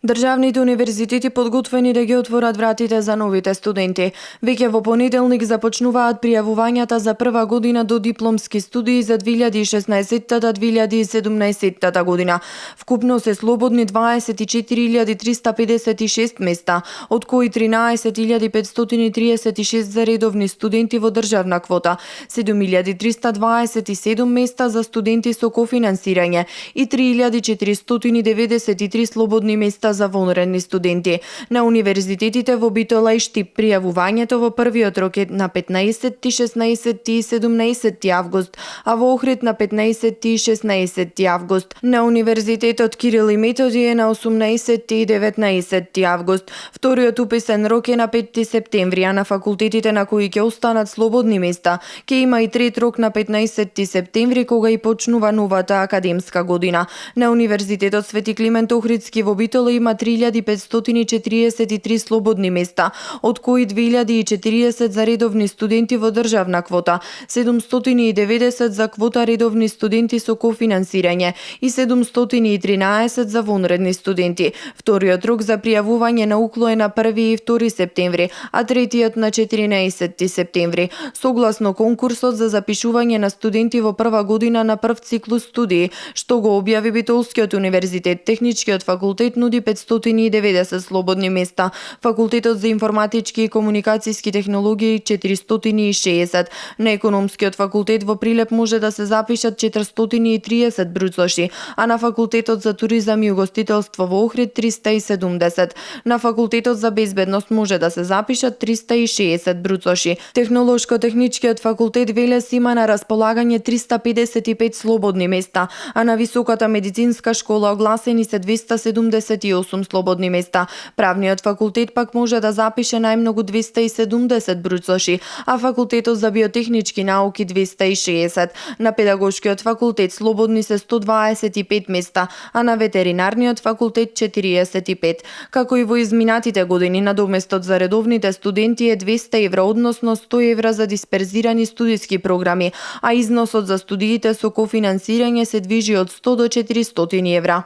Државните универзитети подготвени да ги отворат вратите за новите студенти. Веќе во понеделник започнуваат пријавувањата за прва година до дипломски студии за 2016-2017 година. Вкупно се слободни 24.356 места, од кои 13.536 за редовни студенти во државна квота, 7.327 места за студенти со кофинансирање и 3.493 слободни места за вонредни студенти. На универзитетите во Битола и Штип пријавувањето во првиот рок е на 15, 16 и 17 август, а во Охрид на 15 и 16 август. На Универзитетот Кирил и Методи е на 18 и 19 август. Вториот уписен рок е на 5 септември, а на факултетите на кои ќе останат слободни места, ќе има и трет рок на 15 септември, кога и почнува новата академска година. На Универзитетот Свети Климент Охридски во Битола има 3543 слободни места, од кои 2040 за редовни студенти во државна квота, 790 за квота редовни студенти со кофинансирање и 713 за вонредни студенти. Вториот рок за пријавување на УКЛО е на 1 и 2 септември, а третиот на 14 септември. Согласно конкурсот за запишување на студенти во прва година на прв циклус студии, што го објави Битолскиот универзитет, Техничкиот факултет нуди 590 слободни места, Факултетот за информатички и комуникацијски технологии 460, на Економскиот факултет во Прилеп може да се запишат 430 бруцоши, а на Факултетот за туризам и угостителство во Охрид 370. На Факултетот за безбедност може да се запишат 360 бруцоши. Технолошко-техничкиот факултет Велес има на располагање 355 слободни места, а на Високата медицинска школа огласени се 278 слободни места. Правниот факултет пак може да запише најмногу 270 бруцоши, а Факултетот за биотехнички науки 260. На Педагошкиот факултет слободни се 125 места, а на Ветеринарниот факултет 45. Како и во изминатите години, надоместот за редовните студенти е 200 евра, односно 100 евра за дисперзирани студиски програми, а износот за студиите со кофинансирање се движи од 100 до 400 евра.